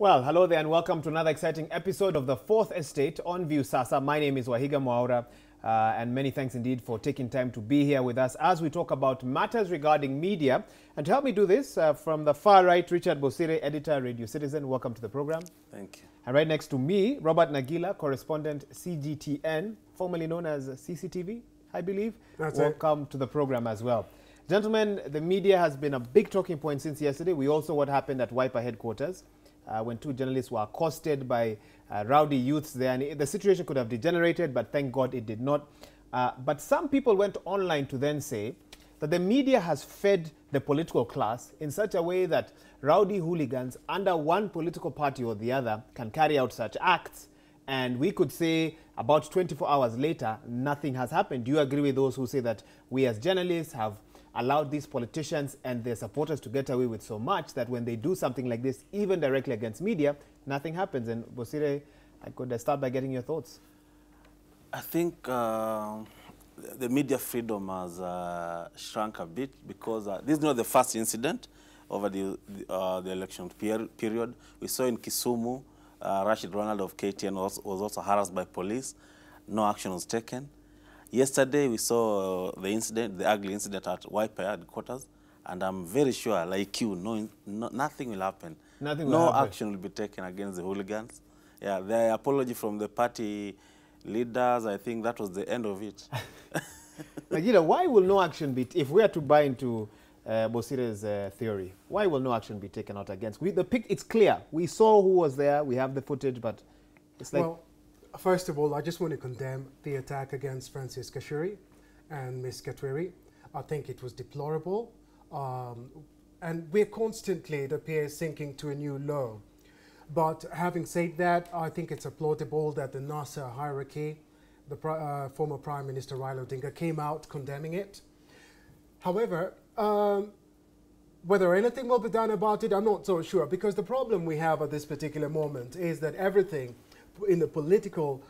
Well, hello there and welcome to another exciting episode of the Fourth Estate on View Sasa. My name is Waihiga Mwaura and many thanks indeed for taking time to be here with us as we talk about matters regarding media. And to help me do this, from the far right, Richard Bosire, editor, Radio Citizen. Welcome to the program. Thank you. And right next to me, Robert Nagila, correspondent, CGTN, formerly known as CCTV, I believe. That's Welcome to the program as well. Gentlemen, the media has been a big talking point since yesterday. We all saw what happened at Wiper headquarters when two journalists were accosted by rowdy youths there. And the situation could have degenerated, but thank God it did not. But some people went online to then say that the media has fed the political class in such a way that rowdy hooligans under one political party or the other can carry out such acts. And we could say about 24 hours later, nothing has happened. Do you agree with those who say that we as journalists have allowed these politicians and their supporters to get away with so much that when they do something like this, even directly against media, nothing happens? And Bosire, I could start by getting your thoughts. I think the media freedom has shrunk a bit because this is not the first incident over the election period. We saw in Kisumu, Rashid Ronald of KTN was also harassed by police. No action was taken. Yesterday, we saw the incident, the ugly incident at Wiper headquarters, and I'm very sure, like you, nothing will happen. No action will be taken against the hooligans. Yeah, the apology from the party leaders, I think that was the end of it. Nagila, why will no action be, if we are to buy into Bosire's theory, why will no action be taken out against? It's clear. We saw who was there, we have the footage, but it's like... Well, first of all, I just want to condemn the attack against Francis Kashuri and Ms. Katweri. I think it was deplorable. And we're constantly, it appears, sinking to a new low. But having said that, I think it's applaudable that the NASA hierarchy, the former Prime Minister Raila Odinga, came out condemning it. However, whether anything will be done about it, I'm not so sure, because the problem we have at this particular moment is that everything in the political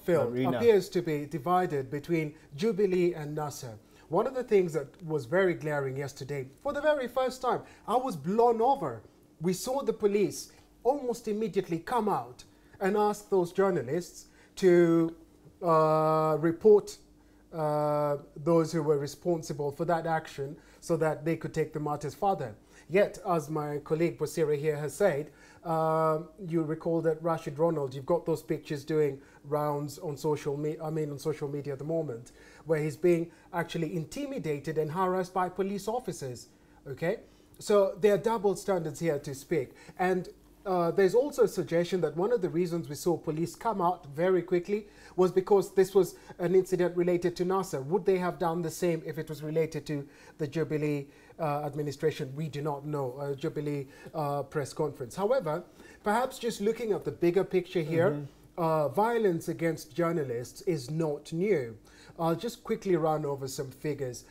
field appears to be divided between Jubilee and NASA. One of the things that was very glaring yesterday, for the very first time, I was blown over. We saw the police almost immediately come out and ask those journalists to report those who were responsible for that action so that they could take the matters further. Yet, as my colleague Bosire here has said, you recall that Rashid Ronald, you've got those pictures doing rounds on social media, on social media at the moment, where he's being actually intimidated and harassed by police officers, okay? So there are double standards here to speak. And there's also a suggestion that one of the reasons we saw police come out very quickly was because this was an incident related to NASA. Would they have done the same if it was related to the Jubilee administration? We do not know, Jubilee press conference. However, perhaps just looking at the bigger picture here, violence against journalists is not new. I'll just quickly run over some figures.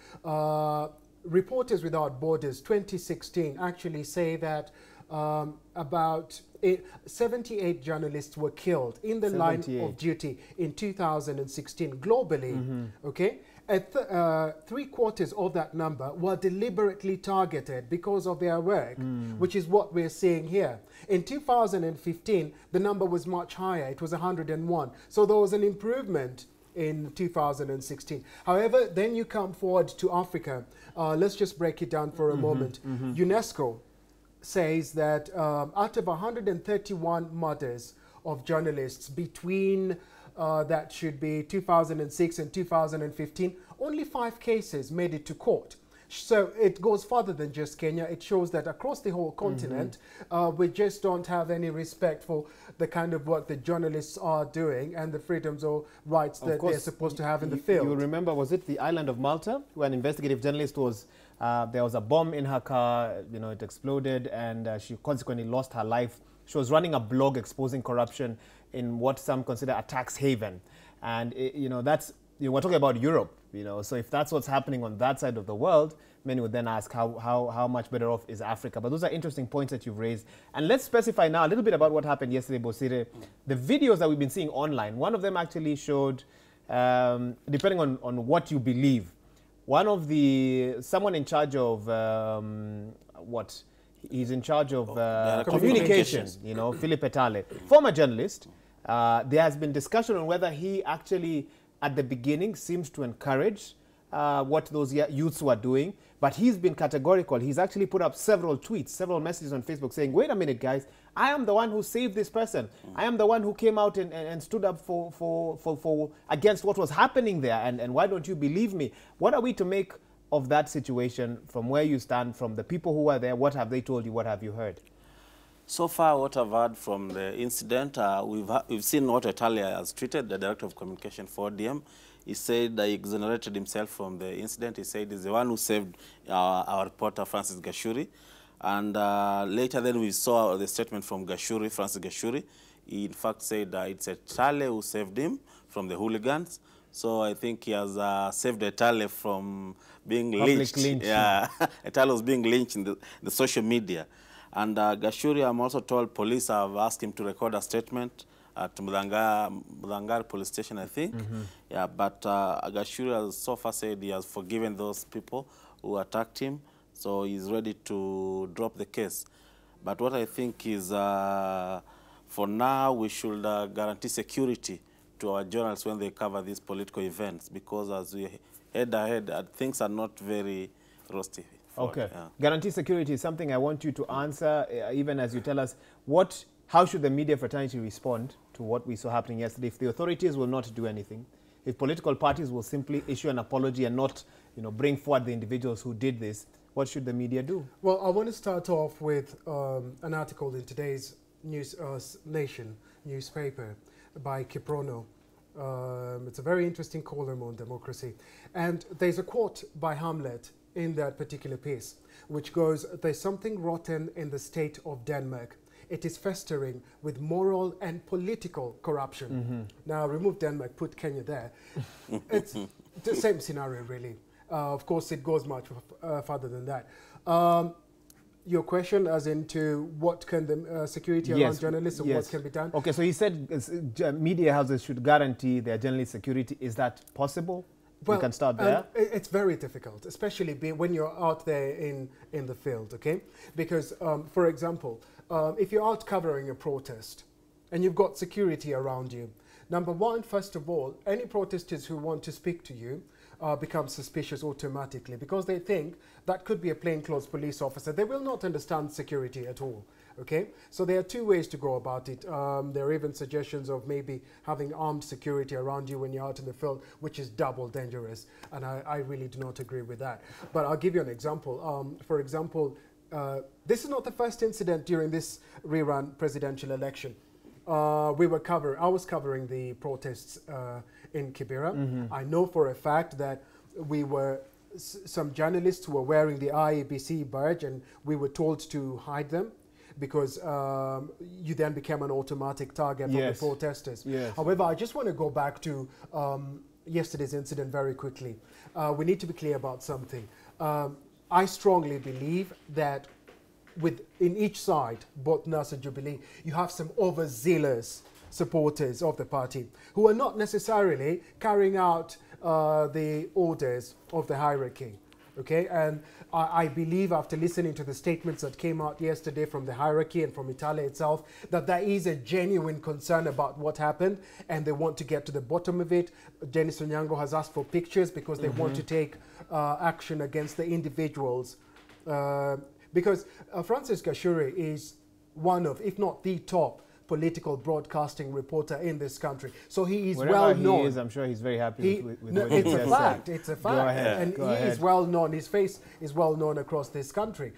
Reporters Without Borders 2016 actually say that about 78 journalists were killed in the line of duty in 2016 globally, okay? Three-quarters of that number were deliberately targeted because of their work, which is what we're seeing here. In 2015, the number was much higher. It was 101. So there was an improvement in 2016. However, then you come forward to Africa. Let's just break it down for a moment. UNESCO says that out of 131 murders of journalists between that should be 2006 and 2015, only 5 cases made it to court. So it goes further than just Kenya. It shows that across the whole continent, we just don't have any respect for the kind of work that journalists are doing and the freedoms or rights that they're supposed to have in the field. You remember, was it the island of Malta, where an investigative journalist was, there was a bomb in her car, you know, it exploded, and she consequently lost her life. She was running a blog exposing corruption in what some consider a tax haven. And, you know, that's, we're talking about Europe, you know, so if that's what's happening on that side of the world, many would then ask how much better off is Africa. But those are interesting points that you've raised. And let's specify now a little bit about what happened yesterday, Bosire. The videos that we've been seeing online, one of them actually showed, depending on what you believe, someone in charge of He's in charge of communications. communication, you know, Philip Etale, former journalist. There has been discussion on whether he actually, at the beginning, seems to encourage what those youths were doing. But he's been categorical. He's actually put up several tweets, several messages on Facebook saying, wait a minute, guys, I am the one who saved this person. I am the one who came out and stood up for against what was happening there. And why don't you believe me? What are we to make of that situation from where you stand, from the people who are there? What have they told you? What have you heard? So far, what I've heard from the incident, we've seen what Italia has treated, the Director of Communication for ODM. He said that he exonerated himself from the incident. He said he's the one who saved our reporter, Francis Gashuri. And later then we saw the statement from Gashuri, Francis Gashuri. He in fact said that it's Etale who saved him from the hooligans. So I think he has saved Etale from being lynched. Yeah, Etale was being lynched in the social media. And Gashuri, I'm also told police have asked him to record a statement at Mudangar police station, I think. Yeah, but Gashuri has so far said he has forgiven those people who attacked him, so he's ready to drop the case. But what I think is, for now, we should guarantee security to our journalists when they cover these political events, because as we head ahead, things are not very rusty. Okay. Yeah. Guarantee security is something I want you to answer, even as you tell us how should the media fraternity respond to what we saw happening yesterday if the authorities will not do anything, if political parties will simply issue an apology and not, bring forward the individuals who did this, what should the media do? Well, I want to start off with an article in today's Nation newspaper by Kiprono. It's a very interesting column on democracy. And there's a quote by Hamlet in that particular piece, which goes, "There's something rotten in the state of Denmark. It is festering with moral and political corruption." Now, remove Denmark, put Kenya there. It's the same scenario, really. Of course, it goes much further than that. Your question as into what can the security around journalists and what can be done? Okay, so he said media houses should guarantee their journalist security. Is that possible? Well, you can start there. It's very difficult, especially when you're out there in the field, okay? Because, for example, if you're out covering a protest and you've got security around you, number one, first of all, any protesters who want to speak to you become suspicious automatically because they think that could be a plainclothes police officer. They will not understand security at all. Okay, so there are two ways to go about it. There are even suggestions of maybe having armed security around you when you're out in the field, which is double dangerous. And I really do not agree with that. But I'll give you an example. For example, this is not the first incident during this rerun presidential election. I was covering the protests in Kibera. I know for a fact that some journalists were wearing the IABC badge and we were told to hide them, because you then became an automatic target of the protesters. However, I just want to go back to yesterday's incident very quickly. We need to be clear about something. I strongly believe that in each side, both NAS and Jubilee, you have some overzealous supporters of the party who are not necessarily carrying out the orders of the hierarchy. Okay, and I believe after listening to the statements that came out yesterday from the hierarchy and from Italia itself, that there is a genuine concern about what happened and they want to get to the bottom of it. Dennis Onyango has asked for pictures because they want to take action against the individuals. Because Francis Gashuri is one of, if not the top, political broadcasting reporter in this country. So he is well known. He is, I'm sure he's very happy with what it's he a fact. It's a fact. Go ahead. And he is well known. His face is well known across this country.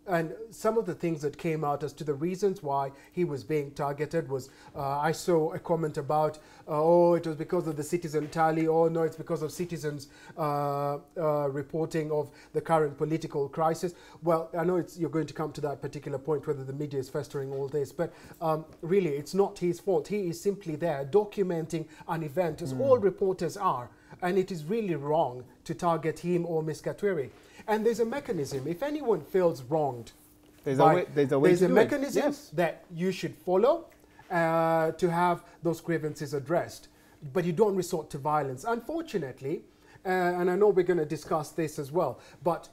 And some of the things that came out as to the reasons why he was being targeted was, I saw a comment about, oh, it was because of the citizen tally, oh, no, it's because of citizens reporting of the current political crisis. Well, I know you're going to come to that particular point, whether the media is festering all this, but really, it's not his fault. He is simply there documenting an event, as all reporters are, and it is really wrong to target him or Ms. Katwiri. And there's a mechanism. If anyone feels wronged, there's a mechanism that you should follow to have those grievances addressed. But you don't resort to violence. Unfortunately, and I know we're going to discuss this as well, but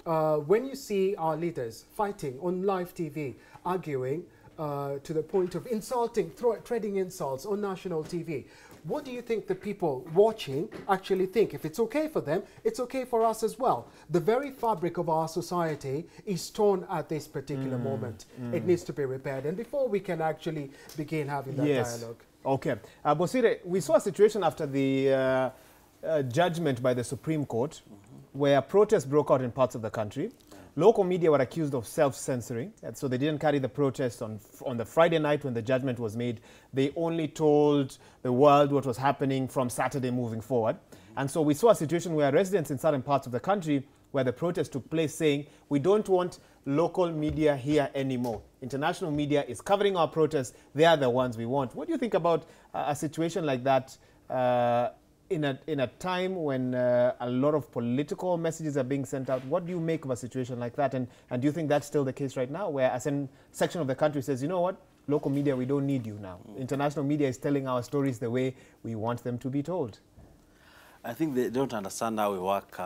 when you see our leaders fighting on live TV, arguing to the point of insulting, treading insults on national TV, what do you think the people watching actually think? If it's okay for them, it's okay for us as well. The very fabric of our society is torn at this particular moment. It needs to be repaired. And before we can actually begin having that dialogue. Okay. Bosire, we saw a situation after the judgment by the Supreme Court where protests broke out in parts of the country. Local media were accused of self-censoring, and so they didn't carry the protest on the Friday night when the judgment was made. They only told the world what was happening from Saturday moving forward. And so we saw a situation where residents in certain parts of the country where the protest took place saying, we don't want local media here anymore. International media is covering our protests. They are the ones we want. What do you think about a situation like that in a time when a lot of political messages are being sent out? What do you make of a situation like that? And do you think that's still the case right now, where a certain section of the country says, you know what, local media, we don't need you now. International media is telling our stories the way we want them to be told. I think they don't understand how we work.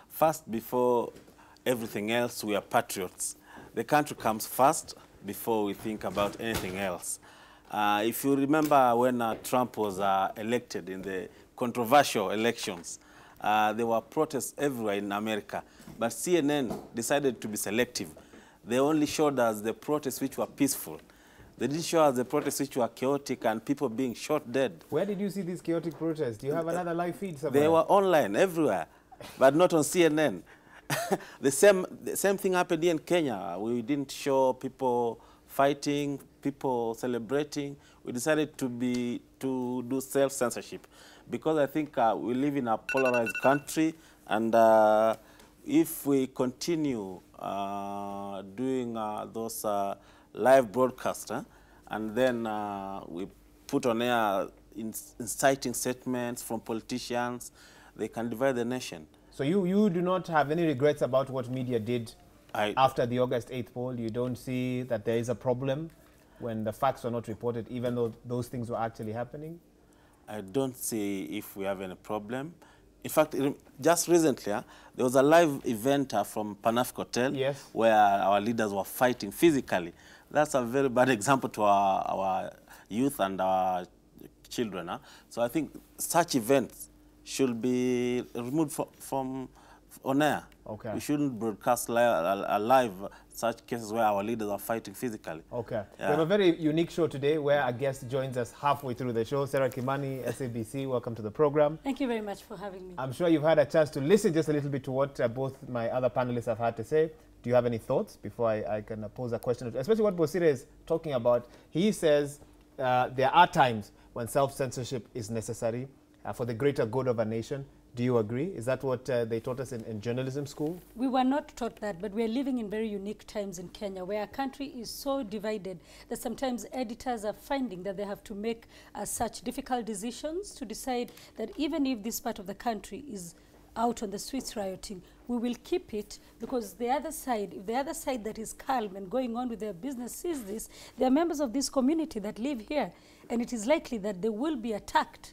First, before everything else, we are patriots. The country comes first before we think about anything else. If you remember when Trump was elected in the controversial elections, there were protests everywhere in America, but CNN decided to be selective. They only showed us the protests which were peaceful. They didn't show us the protests which were chaotic and people being shot dead. Where did you see these chaotic protests? Do you have another live feed somewhere? They were online everywhere, but not on CNN. The same thing happened here in Kenya. We didn't show people fighting, people celebrating. We decided to do self-censorship, because I think we live in a polarized country, and if we continue doing those live broadcasts, and then we put on air inciting statements from politicians, they can divide the nation. So you do not have any regrets about what media did after the August 8th poll? You don't see that there is a problem when the facts were not reported, even though those things were actually happening? I don't see if we have any problem. In fact, just recently, there was a live event from Pan-African Hotel where our leaders were fighting physically. That's a very bad example to our youth and our children. So I think such events should be removed from on air. Okay. We shouldn't broadcast live such cases where our leaders are fighting physically. Okay. Yeah. We have a very unique show today where a guest joins us halfway through the show. Sarah Kimani, SABC, welcome to the program. Thank you very much for having me. I'm sure you've had a chance to listen just a little bit to what both my other panelists have had to say. Do you have any thoughts before I can pose a question? Especially what Bosire is talking about. He says there are times when self-censorship is necessary for the greater good of a nation. Do you agree? Is that what they taught us in journalism school? We were not taught that, but we are living in very unique times in Kenya, where our country is so divided that sometimes editors are finding that they have to make such difficult decisions to decide that even if this part of the country is out on the streets rioting, we will keep it, because the other side, if the other side that is calm and going on with their business sees this, they are members of this community that live here, and it is likely that they will be attacked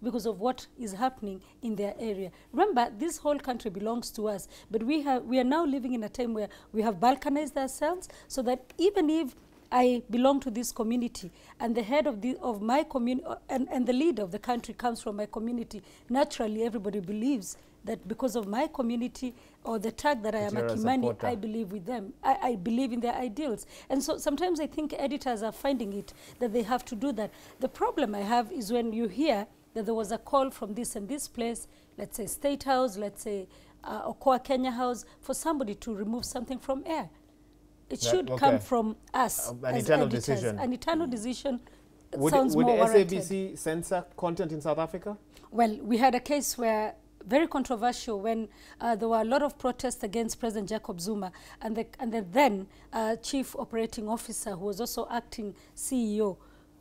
because of what is happening in their area. Remember, this whole country belongs to us, but we are now living in a time where we have balkanized ourselves, so that even if I belong to this community and the head of my community and the leader of the country comes from my community, naturally everybody believes that because of my community or the tag that I am a Kimani, I believe with them. I believe in their ideals. And so sometimes I think editors are finding it that they have to do that. The problem I have is when you hear that there was a call from this and this place, let's say State House, let's say Okoa Kenya House, for somebody to remove something from air. It should come from us an as internal editors. Decision. An internal decision sounds more warranted. Would SABC censor content in South Africa? Well, we had a case where, very controversial, when there were a lot of protests against President Jacob Zuma, and the then Chief Operating Officer, who was also acting CEO,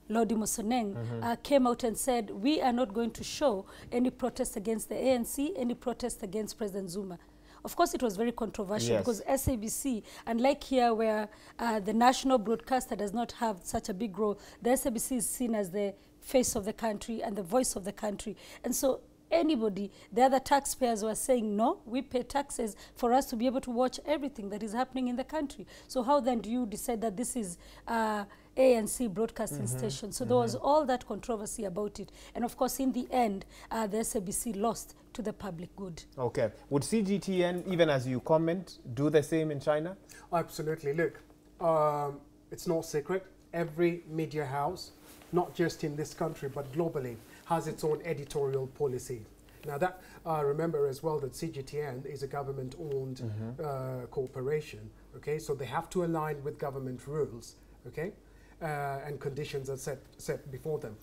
Lodi Mosoneng, came out and said, we are not going to show any protest against the ANC, any protest against President Zuma. Of course, it was very controversial because SABC, unlike here where the national broadcaster does not have such a big role, the SABC is seen as the face of the country and the voice of the country. And so anybody. The other taxpayers were saying, no, we pay taxes for us to be able to watch everything that is happening in the country. So how then do you decide that this is ANC broadcasting station? So there was all that controversy about it. And of course, in the end, the SABC lost to the public good. Okay. Would CGTN, even as you comment, do the same in China? Absolutely. Look, it's no secret. Every media house, not just in this country, but globally, has its own editorial policy. Now that, remember as well that CGTN is a government-owned corporation, okay? So they have to align with government rules, okay? And conditions are set before them.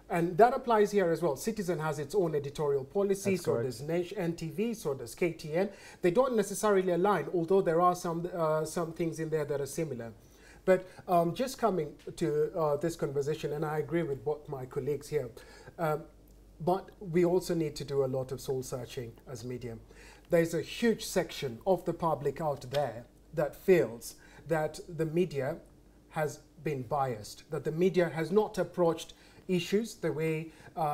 And that applies here as well. Citizen has its own editorial policy, so does NTV, so does KTN. They don't necessarily align, although there are some things in there that are similar. But just coming to this conversation, and I agree with what my colleagues here, but we also need to do a lot of soul searching as media. There's a huge section of the public out there that feels that the media has been biased, that the media has not approached issues the way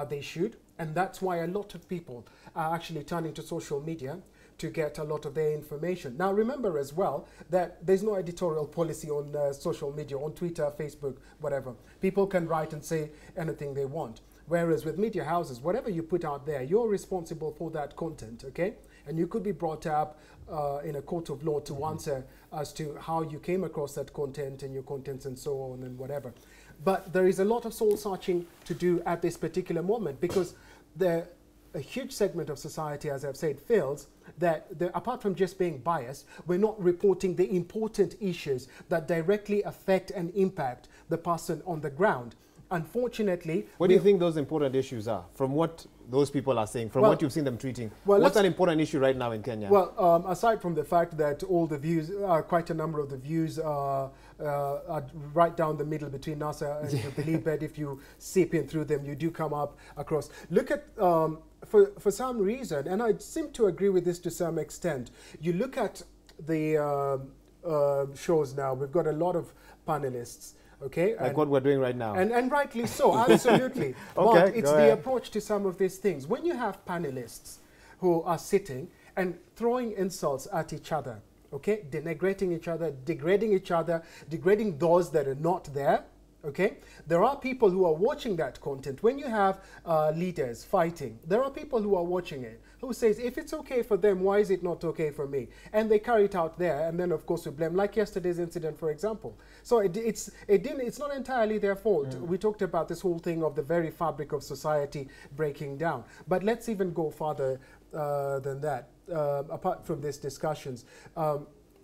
they should, and that's why a lot of people are actually turning to social media to get a lot of their information. Now remember as well that there's no editorial policy on social media, on Twitter, Facebook, whatever. People can write and say anything they want. Whereas with media houses, whatever you put out there, you're responsible for that content, okay? And you could be brought up in a court of law to answer as to how you came across that content and your contents and so on and whatever. But there is a lot of soul searching to do at this particular moment, because a huge segment of society, as I've said, feels that apart from just being biased, we're not reporting the important issues that directly affect and impact the person on the ground. Unfortunately, what do you think those important issues are, from what those people are saying, from what you've seen them treating? Well, what's an important issue right now in Kenya? Well, aside from the fact that all the views, quite a number of the views are right down the middle between us and the belief that if you seep in through them, you do come up across. Look at, for some reason, and I seem to agree with this to some extent, you look at the shows now, we've got a lot of panelists. Okay, like what we're doing right now. And rightly so, absolutely. Okay, but it's the approach to some of these things. When you have panelists who are sitting and throwing insults at each other, okay, denigrating each other, degrading those that are not there, okay, there are people who are watching that content. When you have leaders fighting, there are people who are watching it, who says, if it's okay for them, why is it not okay for me? And they carry it out there, and then of course we blame, like yesterday's incident, for example. So it's not entirely their fault. We talked about this whole thing of the very fabric of society breaking down. But let's even go farther than that. Apart from these discussions,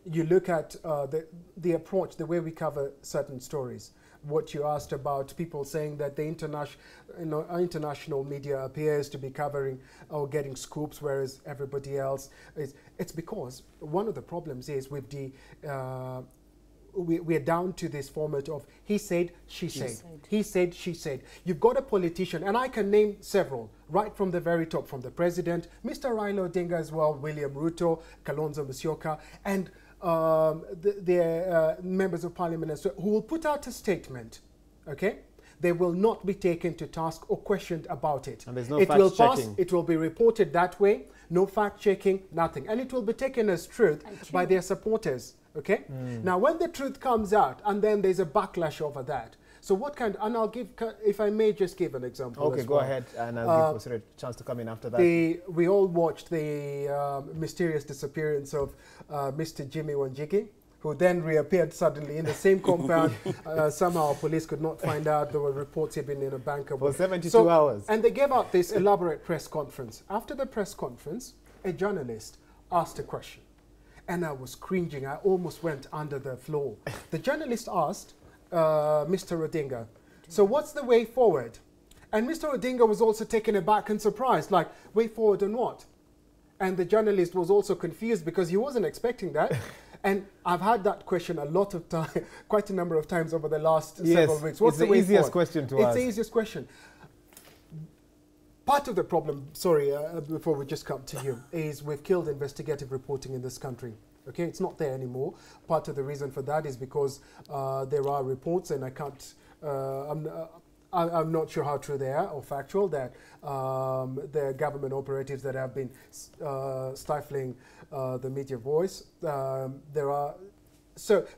you look at the approach, the way we cover certain stories. What you asked about, people saying that the international media appears to be covering or getting scoops, whereas everybody else is. It's because one of the problems is with the we're down to this format of he said, she said. He said, she said. You've got a politician, and I can name several, right from the very top, from the president, Mr. Raila Odinga as well, William Ruto, Kalonzo Musyoka, and the members of parliament as well, who will put out a statement, okay? They will not be taken to task or questioned about it. And there's no fact checking. It will be reported that way, no fact checking, nothing. And it will be taken as truth by their supporters, okay? Now, when the truth comes out, and then there's a backlash over that. So what kind, and I'll give, if I may just give an example. Okay, go ahead, and I'll give Bosire a chance to come in after that. We all watched the mysterious disappearance of Mr. Jimmy Wanjigi, who then reappeared suddenly in the same compound. Somehow police could not find out. There were reports he'd been in a bunker. For 72 hours. And they gave out this elaborate press conference. After the press conference, a journalist asked a question. And I was cringing. I almost went under the floor. The journalist asked, Mr. Odinga, so what's the way forward? And Mr. Odinga was also taken aback and surprised, like, way forward on what? And the journalist was also confused because he wasn't expecting that. And I've had that question a lot of time, quite a number of times over the last several weeks. What's the easiest question to ask? It's the easiest question. Part of the problem, sorry, before we just come to you, is we've killed investigative reporting in this country. Okay, it's not there anymore. Part of the reason for that is because there are reports, and I can't, I'm not sure how true they are or factual, that the government operatives that have been stifling the media voice. So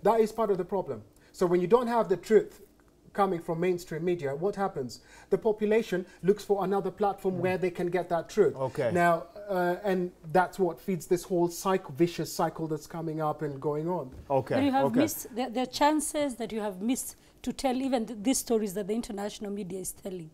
that is part of the problem. So when you don't have the truth coming from mainstream media, what happens? The population looks for another platform where they can get that truth. Okay. Now, and that's what feeds this whole vicious cycle that's coming up and going on. Okay. But you have missed, there are chances that you have missed to tell even these stories that the international media is telling.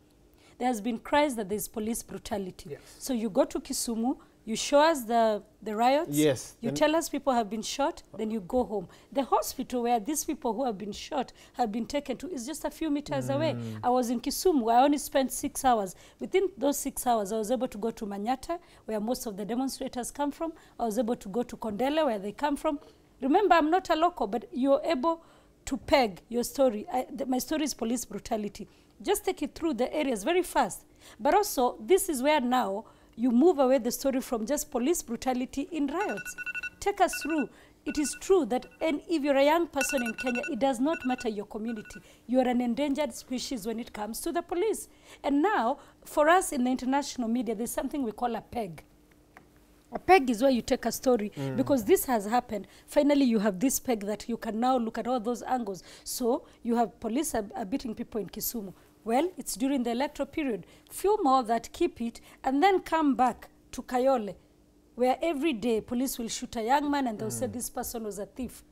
There has been cries that there's police brutality. Yes. So you go to Kisumu, you show us the riots, yes, you tell us people have been shot, then you go home. The hospital where these people who have been shot have been taken to is just a few meters away. I was in Kisumu, I only spent 6 hours. Within those 6 hours, I was able to go to Manyata, where most of the demonstrators come from. I was able to go to Kondele, where they come from. Remember, I'm not a local, but you're able to peg your story. My story is police brutality. Just take it through the areas very fast. But also, this is where now you move away the story from just police brutality in riots. Take us through. It is true that if you're a young person in Kenya, it does not matter your community. You are an endangered species when it comes to the police. And now, for us in the international media, there's something we call a peg. A peg is where you take a story, because this has happened. Finally, you have this peg that you can now look at all those angles. So you have police are beating people in Kisumu. Well, it's during the electoral period. Few more that keep it, and then come back to Kayole, where every day police will shoot a young man and they'll say this person was a thief.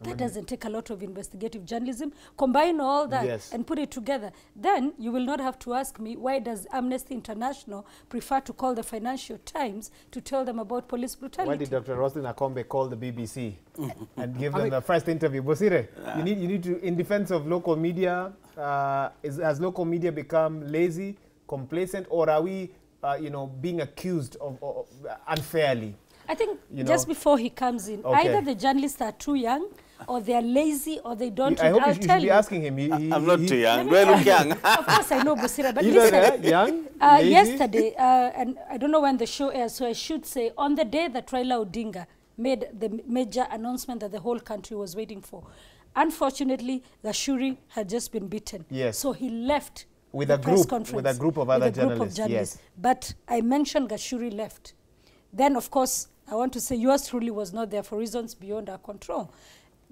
That doesn't take a lot of investigative journalism. Combine all that and put it together. Then you will not have to ask me, why does Amnesty International prefer to call the Financial Times to tell them about police brutality? Why did Dr. Roslyn Akombe call the BBC and give them the first interview? Bosire, you need to, in defense of local media, has local media become lazy, complacent, or are we, being accused of unfairly? I think just before he comes in, either the journalists are too young, or they are lazy, or they don't. I hope you should be asking him. I'm not too young. Do I look young? Of course, I know, Bosire, but listen. Young, yesterday, and I don't know when the show airs, so I should say, on the day that Raila Odinga made the major announcement that the whole country was waiting for, unfortunately, Gashuri had just been beaten. Yes. So he left with the press conference with a group of other journalists. Yes. But I mentioned Gashuri left. Then, of course, I want to say yours truly was not there for reasons beyond our control.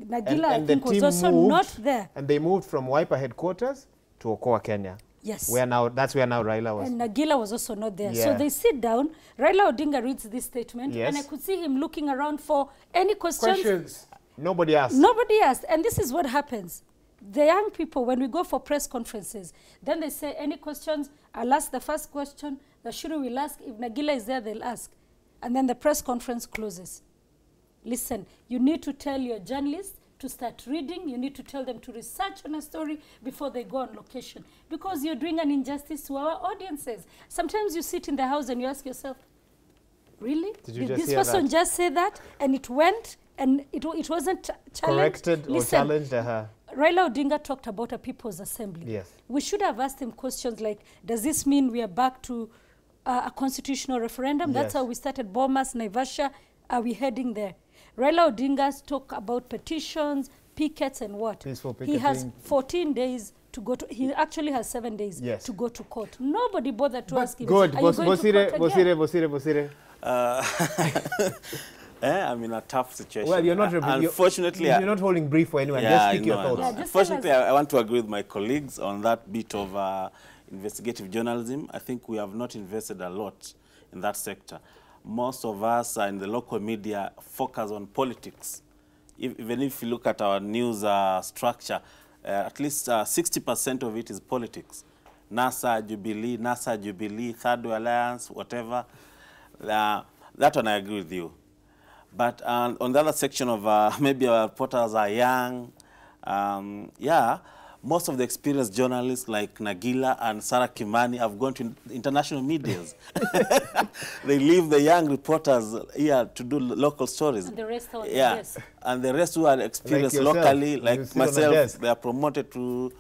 Nagila, I think, was also not there. And they moved from Waipa headquarters to Okoa, Kenya. Yes. That's where now Raila was. And Nagila was also not there. So they sit down. Raila Odinga reads this statement. Yes. And I could see him looking around for any questions. Nobody asked. Nobody asked. And this is what happens. The young people, when we go for press conferences, then they say, any questions? I'll ask the first question. The jury will ask. If Nagila is there, they'll ask. And then the press conference closes. Listen, you need to tell your journalists to start reading. You need to tell them to research on a story before they go on location, because you're doing an injustice to our audiences. Sometimes you sit in the house and you ask yourself, really? Did this person just say that? And it went, and it wasn't challenged? Corrected or challenged? Raila Odinga talked about a people's assembly. Yes. We should have asked him questions like, does this mean we are back to a constitutional referendum? Yes. That's how we started Bomas, Naivasha. Are we heading there? Raila Odinga's talk about petitions, pickets, and what? Peaceful picketing. He has 14 days to go to, he actually has 7 days to go to court. Nobody bothered to ask him, good. are you going to court again? Bosire. I'm in a tough situation. Well, you're not. Unfortunately, you're not holding brief for anyone. Yeah, just speak your thoughts. Yeah, unfortunately, I want to agree with my colleagues on that bit of investigative journalism. I think we have not invested a lot in that sector. Most of us in the local media focus on politics. Even if you look at our news structure, at least 60% of it is politics. NASA, Jubilee, Third Way Alliance, whatever. That one I agree with you. But on the other section of maybe our reporters are young, most of the experienced journalists like Nagila and Sarah Kimani have gone to international medias. They leave the young reporters here to do local stories. And the rest are and the rest who are experienced locally, like myself, they are promoted to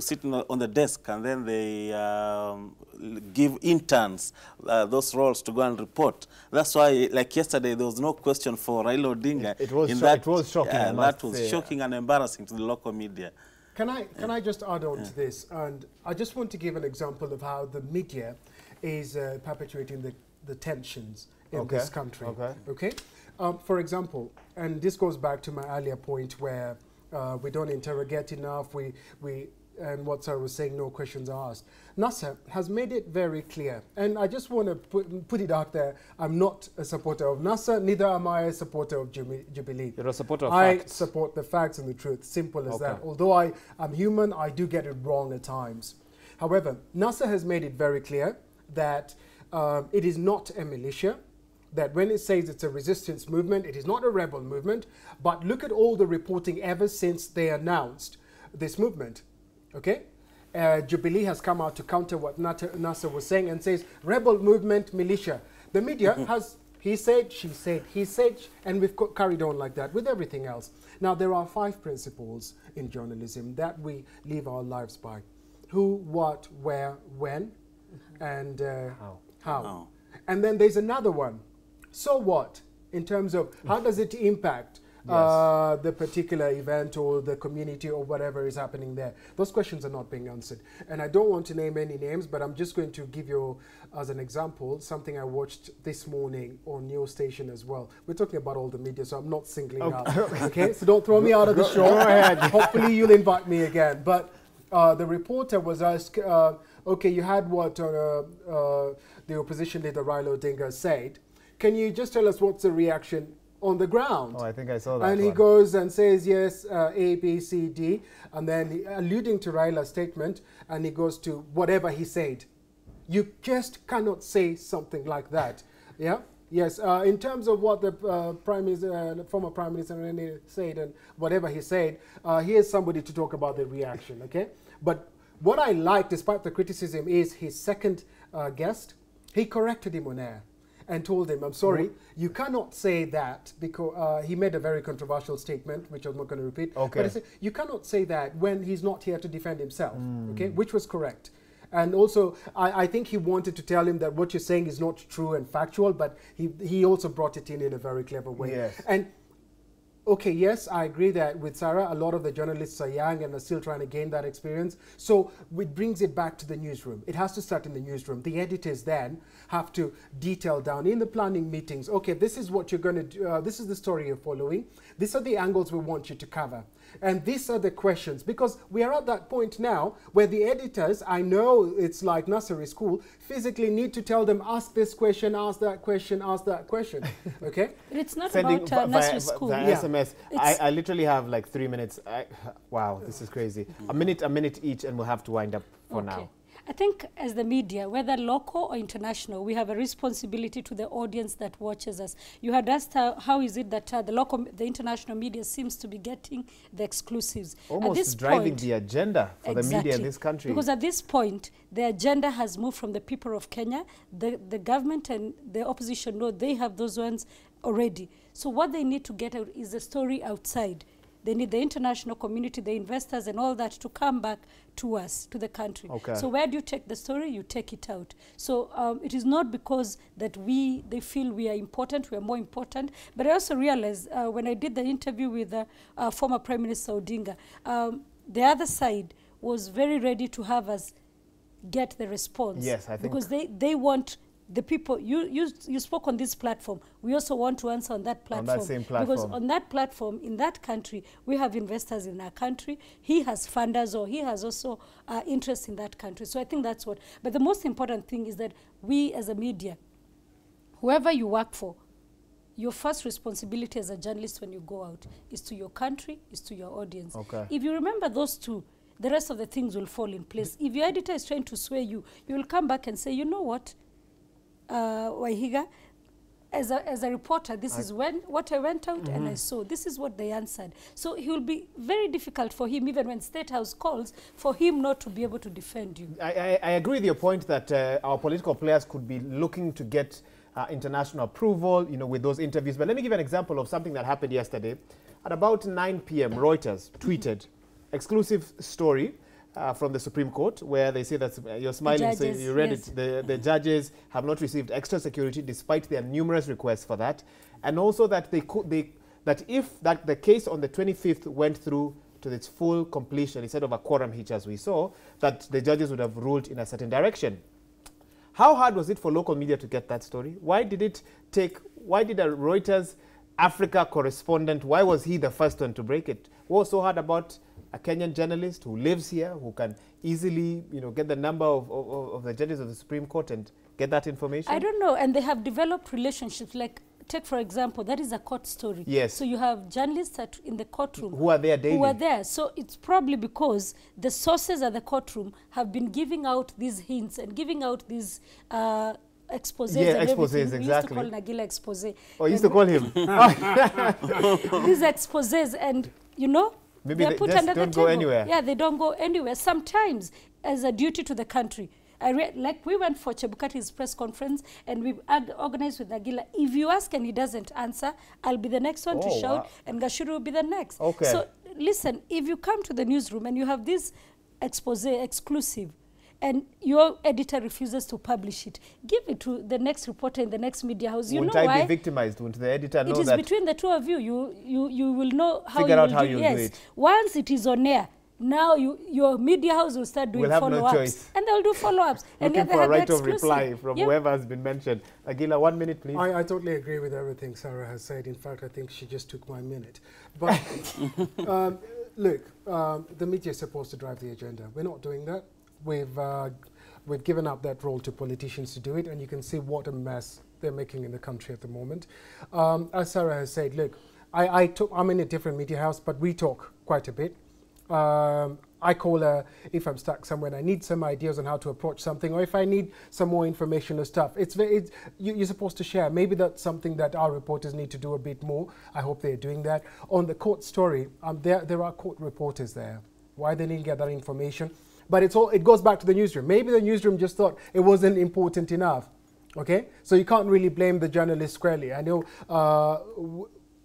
sit on the desk, and then they give interns those roles to go and report. That's why, like yesterday, there was no question for Raila Odinga. It was shocking. That was shocking and embarrassing to the local media. Can I just add on to this? And I just want to give an example of how the media is perpetuating the tensions in this country. Okay. For example, and this goes back to my earlier point where we don't interrogate enough. And what Sarah was saying, no questions are asked. Nasser has made it very clear, and I just want to put it out there. I'm not a supporter of Nasser, neither am I a supporter of Jubilee. You're a supporter of facts. I support the facts and the truth, simple as that. Although I'm human, I do get it wrong at times. However, Nasser has made it very clear that it is not a militia, that when it says it's a resistance movement, it is not a rebel movement. But look at all the reporting ever since they announced this movement. Okay, Jubilee has come out to counter what Nasser was saying and says rebel movement, militia. The media has he said, she said, he said, and we've carried on like that with everything else. Now there are 5 principles in journalism that we live our lives by: who, what, where, when, and how. And then there's another one: so what, in terms of how does it impact the particular event or the community or whatever is happening there. Those questions are not being answered. And I don't want to name any names, but I'm just going to give you, as an example, something I watched this morning on your station as well. We're talking about all the media, so I'm not singling out. Okay, so don't throw me out of the show. Hopefully you'll invite me again. But the reporter was asked, okay, you had what the opposition leader Raila Odinga said. Can you just tell us what's the reaction on the ground? Oh, I think I saw that. And he goes and says, yes, A, B, C, D, and then alluding to Raila's statement, and he goes to whatever he said. You just cannot say something like that. Yeah? Yes, in terms of what the former Prime Minister said and whatever he said, here's somebody to talk about the reaction, okay? But what I like, despite the criticism, is his second guest. He corrected him on air and told him, I'm sorry, you cannot say that, because he made a very controversial statement, which I'm not going to repeat. Okay. But he said, you cannot say that when he's not here to defend himself, okay, which was correct. And also, I think he wanted to tell him that what you're saying is not true and factual, but he also brought it in a very clever way. Yes. And okay, yes, I agree that with Sarah, a lot of the journalists are young and are still trying to gain that experience. So it brings it back to the newsroom. It has to start in the newsroom. The editors then have to detail down in the planning meetings, okay, this is what you're going to do, this is the story you're following, these are the angles we want you to cover, and these are the questions. Because we are at that point now where the editors, I know it's like nursery school, physically need to tell them, ask this question, ask that question, ask that question, okay? But it's not Sending about nursery school. SMS. I literally have like 3 minutes. Wow, this is crazy. A minute each, and we'll have to wind up for now. I think as the media, whether local or international, we have a responsibility to the audience that watches us. You had asked how is it that the international media seems to be getting the exclusives. Almost at this driving point, the agenda for the media in this country. Because at this point, the agenda has moved from the people of Kenya. The government and the opposition know they have those ones already. So what they need to get out is the story outside. They need the international community, the investors and all that to come back to us, to the country. Okay. So where do you take the story? You take it out. So it is not because that they feel we are important, we are more important. But I also realized when I did the interview with former Prime Minister Odinga, the other side was very ready to have us get the response. Yes, I think. Because they want the people, you spoke on this platform. We also want to answer on that platform. On that same platform. Because on that platform, in that country, we have investors in our country. He has funders, or he has also interest in that country. So I think that's what. But the most important thing is that we as a media, whoever you work for, your first responsibility as a journalist when you go out is to your country, is to your audience. Okay. If you remember those two, the rest of the things will fall in place. If your editor is trying to sway you, you will come back and say, you know what, Waihiga, as a reporter, this is what I went out and I saw. This is what they answered. So it will be very difficult for him, even when State House calls, for him not to be able to defend you. I agree with your point that our political players could be looking to get international approval, with those interviews. But let me give an example of something that happened yesterday. At about 9 p.m., Reuters tweeted exclusive story from the Supreme Court, where they say that you're smiling, so you read it. The judges have not received extra security despite their numerous requests for that, and also that if the case on the 25th went through, to its full completion instead of a quorum hitch as we saw, that the judges would have ruled in a certain direction. How hard was it for local media to get that story? Why did a Reuters Africa correspondent, why was he the first one to break it? What was so hard about a Kenyan journalist who lives here, who can easily, get the number of the judges of the Supreme Court and get that information? I don't know, and they have developed relationships. Like, take for example, that is a court story. Yes. So you have journalists in the courtroom who are there daily. Who are there. So it's probably because the sources at the courtroom have been giving out these hints and giving out these exposés. Yeah, exposés, exactly. We used to call Nagila expose. Oh, you used to call him? These exposés, and maybe they're they put just under don't the go table. anywhere. Yeah, they don't go anywhere. Sometimes as a duty to the country. Like we went for Chebukati's press conference and we organized with Nagila. If you ask and he doesn't answer, I'll be the next one to shout, and Gashuru will be the next. Okay. So listen, if you come to the newsroom and you have this expose exclusive, and your editor refuses to publish it, give it to the next reporter in the next media house. Won't I be victimized? Won't the editor know that? It is between the two of you. You will know how figure you out will how do you yes. do it. Once it is on air, now your media house will start doing follow-ups. choice. And they'll do follow-ups. And Looking then for they a right of exclusive. reply from whoever has been mentioned. Nagila, 1 minute, please. I totally agree with everything Sarah has said. In fact, I think she just took my minute. But look, the media is supposed to drive the agenda. We're not doing that. We've given up that role to politicians to do it, and you can see what a mess they're making in the country at the moment. As Sarah has said, look, I'm in a different media house, but we talk quite a bit. I call her if I'm stuck somewhere and I need some ideas on how to approach something, or if I need some more information or stuff. You're supposed to share. Maybe that's something that our reporters need to do a bit more. I hope they're doing that. On the court story, there are court reporters there. Why they didn't get that information? But it goes back to the newsroom. Maybe the newsroom just thought it wasn't important enough. Okay? So you can't really blame the journalists squarely. I know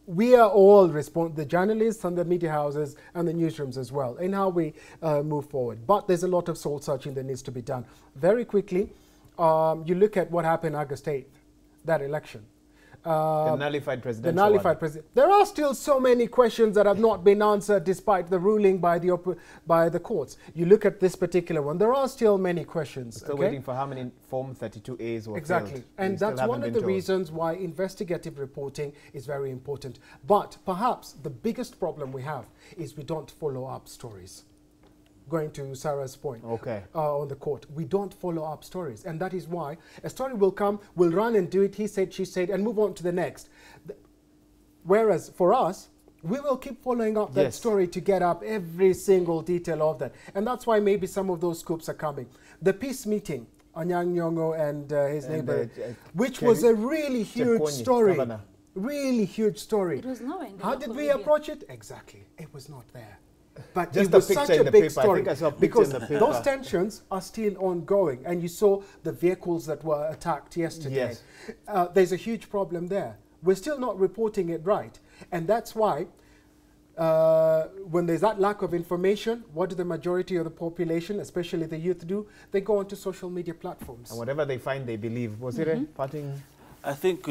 we are all the journalists and the media houses and the newsrooms as well, in how we move forward. But there's a lot of soul searching that needs to be done. Very quickly, you look at what happened August 8th, that election. The nullified presidential The nullified president. There are still so many questions that have not been answered despite the ruling by the courts. You look at this particular one, there are still many questions. We're still waiting for how many Form 32As were Exactly. filled. And that's one of the reasons why investigative reporting is very important. But perhaps the biggest problem we have is we don't follow up stories. Going to Sarah's point on the court, we don't follow up stories, and that is why a story will come, we'll run and do it, he said, she said, and move on to the next. Whereas for us, we will keep following up that story to get up every single detail of that, and that's why maybe some of those scoops are coming. The peace meeting, Anyang Nyong'o and his neighbor, which was a really huge story. Really huge story. It was nowhere in the How did we approach it? Exactly, it was not there. But just it was such a big story. I think I saw a because in the paper. Those tensions are still ongoing, and you saw the vehicles that were attacked yesterday. Yes. There's a huge problem there. We're still not reporting it right, and that's why when there's that lack of information, what do the majority of the population, especially the youth, do? They go onto social media platforms. And whatever they find, they believe. Bosire, parting? I think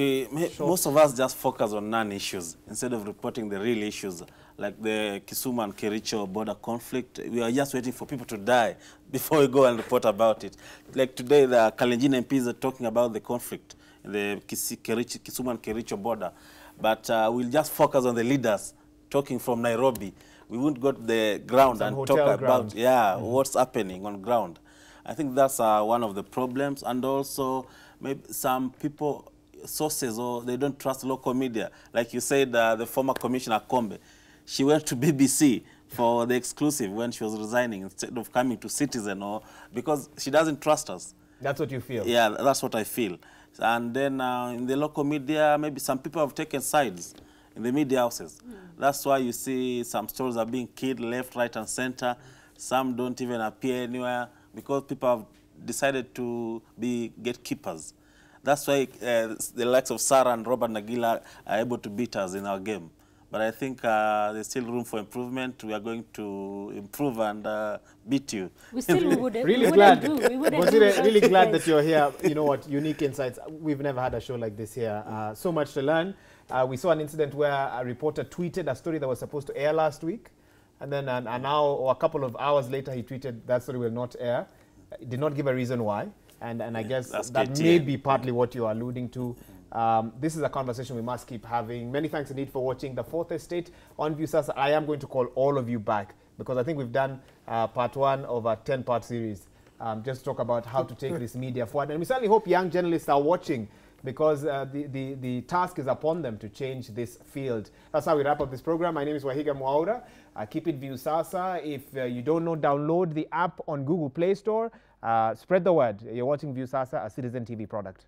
most of us just focus on non-issues instead of reporting the real issues, like the Kisumu and Kericho border conflict. We are just waiting for people to die before we go and report about it. Like today, the Kalenjin MPs are talking about the conflict in the Kisumu and Kericho border. But we'll just focus on the leaders talking from Nairobi. We won't go to the ground and talk about what's happening on ground. I think that's one of the problems. And also, maybe some people, sources, or they don't trust local media. Like you said, the former Commissioner Kombe, she went to BBC for the exclusive when she was resigning instead of coming to Citizen, or because she doesn't trust us. That's what you feel? Yeah, that's what I feel. And then in the local media, maybe some people have taken sides in the media houses. That's why you see some stories are being killed left, right, and center. Some don't even appear anywhere because people have decided to be gatekeepers. That's why the likes of Sarah and Robert Nagila are able to beat us in our game. But I think there's still room for improvement. We are going to improve and beat you. We still wouldn't. Really glad. Really glad that you're here. You know what? Unique insights. We've never had a show like this here. So much to learn. We saw an incident where a reporter tweeted a story that was supposed to air last week. And then an hour or a couple of hours later, he tweeted that story will not air. Did not give a reason why. And I guess that may be partly what you are alluding to. This is a conversation we must keep having. Many thanks indeed for watching The Fourth Estate on Viewsasa. I am going to call all of you back because I think we've done part 1 of a 10-part series. Just talk about how to take this media forward. And we certainly hope young journalists are watching because the task is upon them to change this field. That's how we wrap up this program. My name is Waihiga Mwaura. Keep it Viewsasa. If you don't know, download the app on Google Play Store. Spread the word. You're watching Viewsasa, a Citizen TV product.